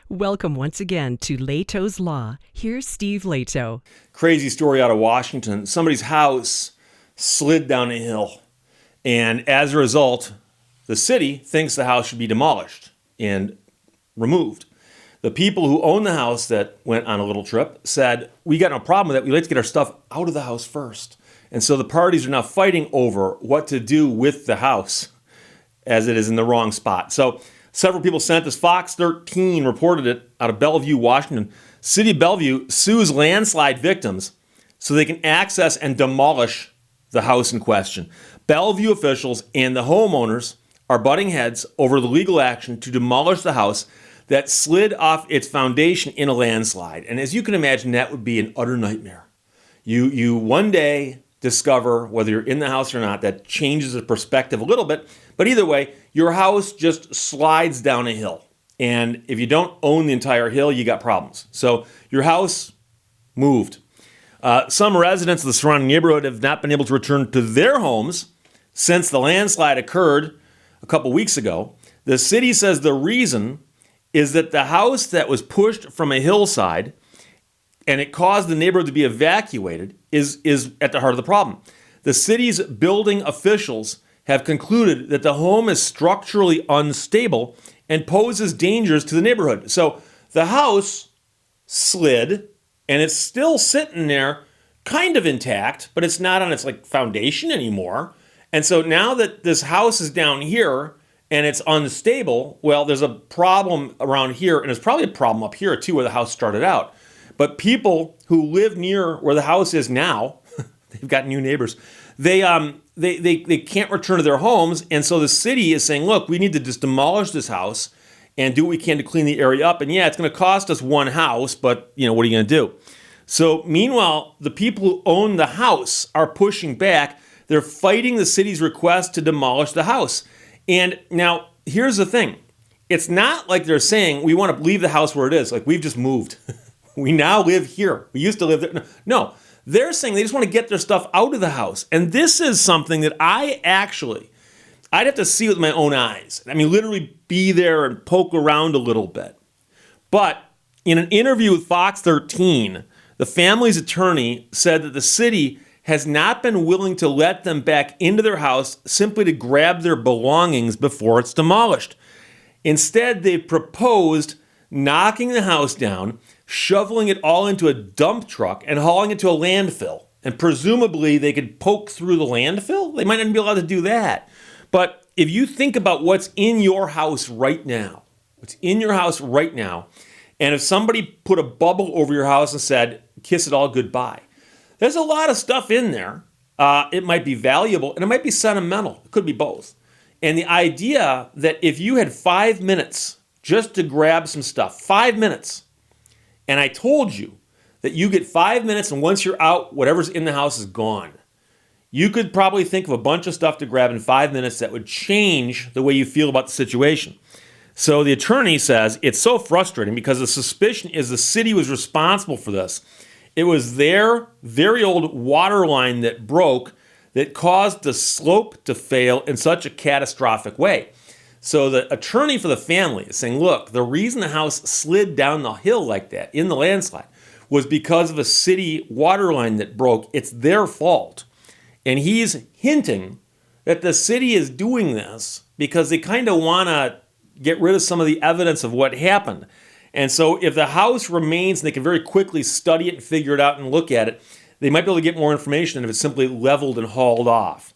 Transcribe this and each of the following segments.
Welcome once again to Lehto's Law. Here's Steve Lehto. Crazy story out of Washington. Somebody's house slid down a hill, and as a result, the city thinks the house should be demolished and removed. The people who own the house that went on a little trip said, we got no problem with that. We'd like to get our stuff out of the house first. And so the parties are now fighting over what to do with the house as it is in the wrong spot. So several people sent this. Fox 13 reported it out of Bellevue, Washington. City of Bellevue sues landslide victims so they can access and demolish the house in question. Bellevue officials and the homeowners are butting heads over the legal action to demolish the house that slid off its foundation in a landslide. And as you can imagine, that would be an utter nightmare. You one day discover, whether you're in the house or not, that changes the perspective a little bit. But either way, your house just slides down a hill. And if you don't own the entire hill, you got problems. So your house moved. Some residents of the surrounding neighborhood have not been able to return to their homes since the landslide occurred a couple weeks ago. The city says the reason is that the house that was pushed from a hillside and it caused the neighborhood to be evacuated is at the heart of the problem. The city's building officials have concluded that the home is structurally unstable and poses dangers to the neighborhood. So the house slid and it's still sitting there kind of intact, but it's not on its foundation anymore. And so now that this house is down here and it's unstable, well, there's a problem around here, and there's probably a problem up here too where the house started out. But people who live near where the house is now, they've got new neighbors, they can't return to their homes, and so the city is saying, look, we need to just demolish this house and do what we can to clean the area up. And yeah, it's going to cost us one house, but what are you going to do? So meanwhile, the people who own the house are pushing back. They're fighting the city's request to demolish the house. And now, here's the thing. It's not like they're saying, we want to leave the house where it is. Like, we've just moved. We now live here. We used to live there. No, they're saying they just want to get their stuff out of the house. And this is something that I'd have to see with my own eyes. I mean, literally be there and poke around a little bit. But in an interview with Fox 13, the family's attorney said that the city has not been willing to let them back into their house simply to grab their belongings before it's demolished. Instead, they've proposed knocking the house down, shoveling it all into a dump truck, and hauling it to a landfill. And presumably, they could poke through the landfill? They might not be allowed to do that. But if you think about what's in your house right now, and if somebody put a bubble over your house and said, kiss it all goodbye, there's a lot of stuff in there. It might be valuable and it might be sentimental. It could be both. And the idea that if you had 5 minutes just to grab some stuff, 5 minutes, and I told you that you get 5 minutes and once you're out, whatever's in the house is gone. You could probably think of a bunch of stuff to grab in 5 minutes that would change the way you feel about the situation. So the attorney says it's so frustrating because the suspicion is the city was responsible for this. It was their very old water line that broke that caused the slope to fail in such a catastrophic way. So the attorney for the family is saying, look, the reason the house slid down the hill like that in the landslide was because of a city water line that broke. It's their fault. And he's hinting that the city is doing this because they kind of want to get rid of some of the evidence of what happened. And so if the house remains and they can very quickly study it and figure it out and look at it, they might be able to get more information than if it's simply leveled and hauled off.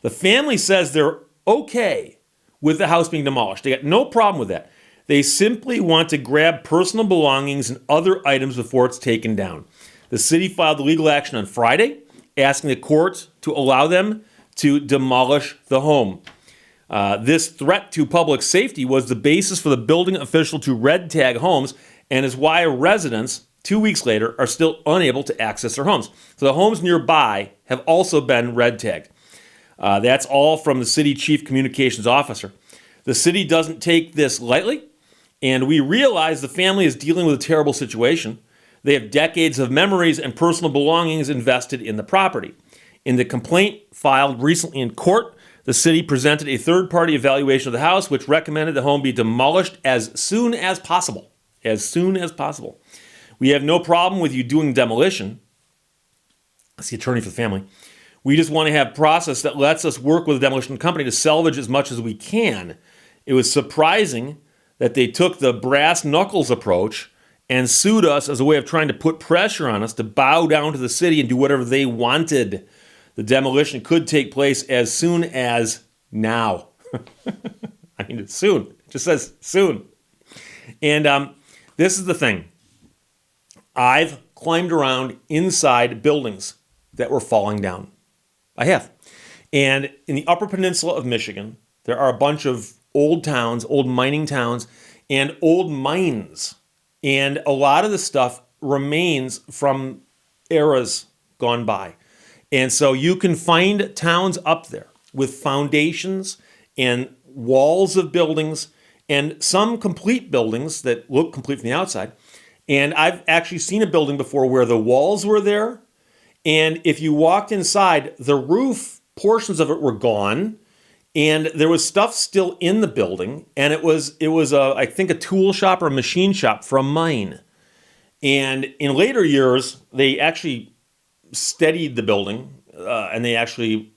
The family says they're okay with the house being demolished. They got no problem with that. They simply want to grab personal belongings and other items before it's taken down. The city filed the legal action on Friday, asking the court to allow them to demolish the home. This threat to public safety was the basis for the building official to red tag homes and is why residents 2 weeks later are still unable to access their homes. So the homes nearby have also been red tagged. That's all from the city chief communications officer. The city doesn't take this lightly, and we realize the family is dealing with a terrible situation. They have decades of memories and personal belongings invested in the property. In the complaint filed recently in court, the city presented a third-party evaluation of the house, which recommended the home be demolished as soon as possible. as soon as possible. We have no problem with you doing demolition. That's the attorney for the family. We just want to have a process that lets us work with a demolition company to salvage as much as we can. It was surprising that they took the brass knuckles approach and sued us as a way of trying to put pressure on us to bow down to the city and do whatever they wanted. The demolition could take place as soon as now. I mean, it's soon. It just says soon. And this is the thing. I've climbed around inside buildings that were falling down. I have. And in the Upper Peninsula of Michigan, there are a bunch of old towns, old mining towns, and old mines. And a lot of the stuff remains from eras gone by. And so you can find towns up there with foundations and walls of buildings and some complete buildings that look complete from the outside. And I've actually seen a building before where the walls were there. And if you walked inside, the roof portions of it were gone. And there was stuff still in the building. And it was I think a tool shop or a machine shop for a mine. And in later years, they actually steadied the building. And they actually,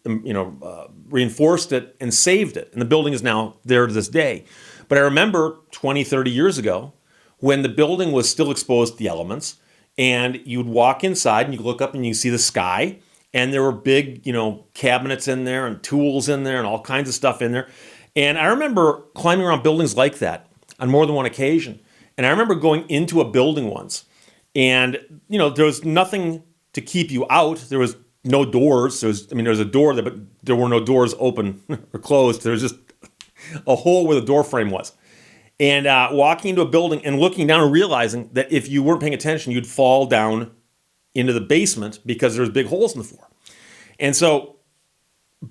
reinforced it and saved it. And the building is now there to this day. But I remember 20, 30 years ago, when the building was still exposed to the elements, and you'd walk inside and you look up and you see the sky, and there were big, cabinets in there and tools in there and all kinds of stuff in there. And I remember climbing around buildings like that on more than one occasion. And I remember going into a building once, and there was nothing to keep you out. There was no doors. There was a door there, but there were no doors open or closed. There was just a hole where the door frame was. And walking into a building and looking down and realizing that if you weren't paying attention, you'd fall down into the basement because there's big holes in the floor. And so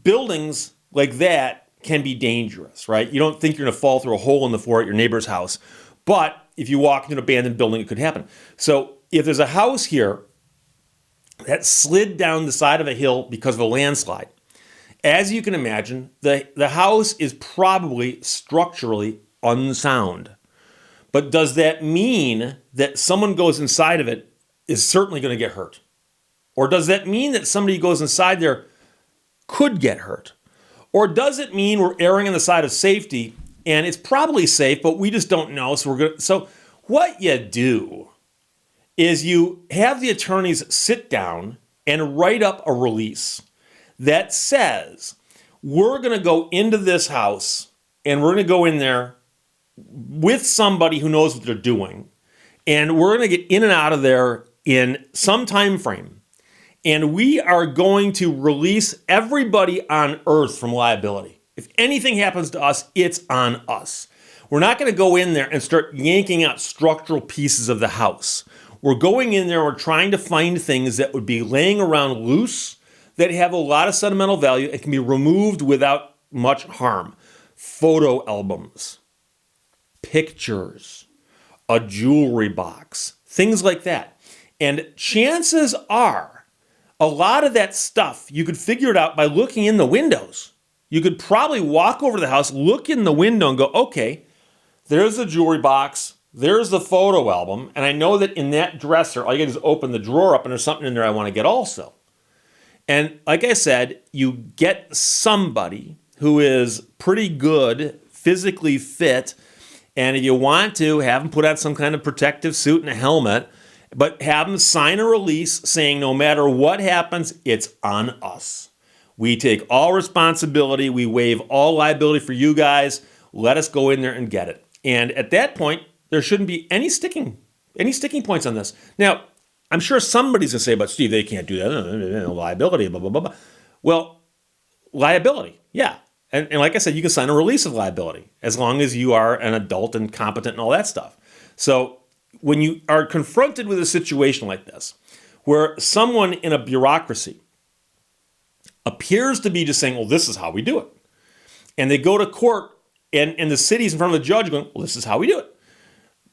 buildings like that can be dangerous, right? You don't think you're going to fall through a hole in the floor at your neighbor's house. But if you walk into an abandoned building, it could happen. So if there's a house here that slid down the side of a hill because of a landslide, as you can imagine, the house is probably structurally unsound. But does that mean that someone goes inside of it is certainly going to get hurt? Or does that mean that somebody who goes inside there could get hurt? Or does it mean we're erring on the side of safety and it's probably safe, but we just don't know? So what you do is you have the attorneys sit down and write up a release that says, we're going to go into this house and we're going to go in there with somebody who knows what they're doing. And we're going to get in and out of there in some time frame. And we are going to release everybody on earth from liability. If anything happens to us, it's on us. We're not going to go in there and start yanking out structural pieces of the house. We're going in there, we're trying to find things that would be laying around loose that have a lot of sentimental value and can be removed without much harm. Photo albums, pictures, a jewelry box, things like that. And chances are, a lot of that stuff, you could figure it out by looking in the windows. You could probably walk over to the house, look in the window and go, okay, there's the jewelry box, there's the photo album, and I know that in that dresser, all you get is open the drawer up and there's something in there I want to get also. And like I said, you get somebody who is pretty good, physically fit, and if you want to, have them put on some kind of protective suit and a helmet, but have them sign a release saying no matter what happens, it's on us. We take all responsibility. We waive all liability for you guys. Let us go in there and get it. And at that point, there shouldn't be any sticking points on this. Now, I'm sure somebody's going to say, but Steve, they can't do that. Liability, blah, blah, blah, blah. Well, liability, yeah. And like I said, you can sign a release of liability as long as you are an adult and competent and all that stuff. So when you are confronted with a situation like this, where someone in a bureaucracy appears to be just saying, well, this is how we do it. And they go to court and the city's in front of the judge going, well, this is how we do it.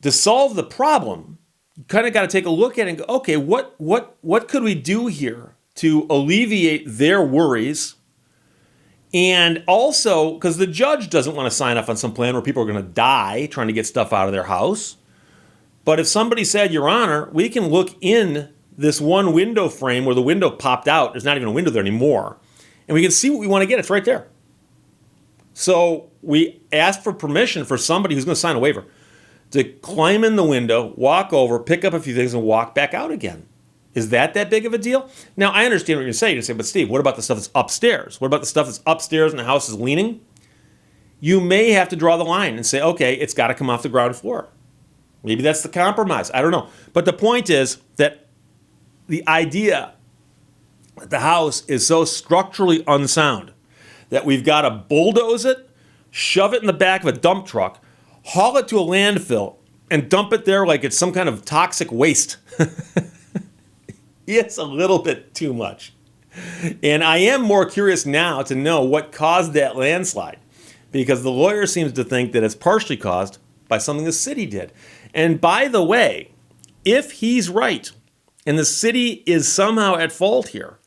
To solve the problem, you kind of got to take a look at it and go, okay, what could we do here to alleviate their worries? And also, because the judge doesn't want to sign off on some plan where people are going to die trying to get stuff out of their house. But if somebody said, Your Honor, we can look in this one window frame where the window popped out, there's not even a window there anymore, and we can see what we want to get, it's right there. So we asked for permission for somebody who's going to sign a waiver to climb in the window, walk over, pick up a few things, and walk back out again. Is that big of a deal? Now, I understand what you're saying. You say, but Steve, what about the stuff that's upstairs? What about the stuff that's upstairs and the house is leaning? You may have to draw the line and say, okay, it's got to come off the ground floor. Maybe that's the compromise. I don't know. But the point is that the idea that the house is so structurally unsound that we've got to bulldoze it, shove it in the back of a dump truck, haul it to a landfill, and dump it there like it's some kind of toxic waste. It's a little bit too much. And I am more curious now to know what caused that landslide, because the lawyer seems to think that it's partially caused by something the city did. And by the way, if he's right and the city is somehow at fault here,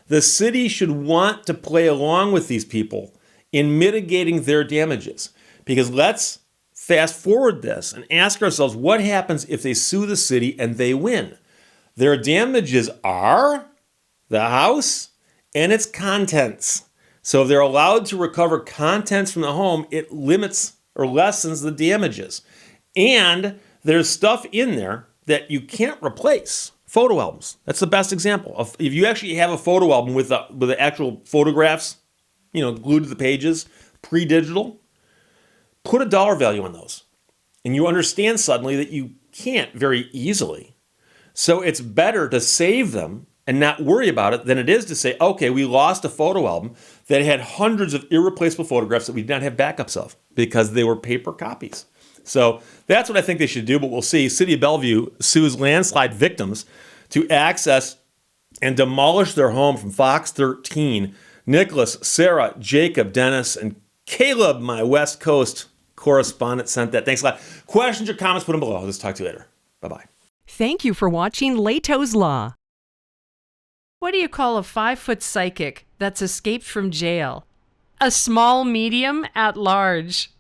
the city should want to play along with these people in mitigating their damages. Because let's fast forward this and ask ourselves, what happens if they sue the city and they win? Their damages are the house and its contents. So if they're allowed to recover contents from the home, it limits or lessens the damages. And there's stuff in there that you can't replace. Photo albums. That's the best example. If you actually have a photo album with the actual photographs, glued to the pages, pre-digital, put a dollar value on those. And you understand suddenly that you can't very easily. So it's better to save them and not worry about it than it is to say, okay, we lost a photo album that had hundreds of irreplaceable photographs that we did not have backups of because they were paper copies. So that's what I think they should do, but we'll see. City of Bellevue sues landslide victims to access and demolish their home from Fox 13. Nicholas, Sarah, Jacob, Dennis, and Caleb, my West Coast correspondent, sent that. Thanks a lot. Questions or comments, put them below. Let's talk to you later. Bye-bye. Thank you for watching Lehto's Law. What do you call a 5-foot psychic that's escaped from jail? A small medium at large.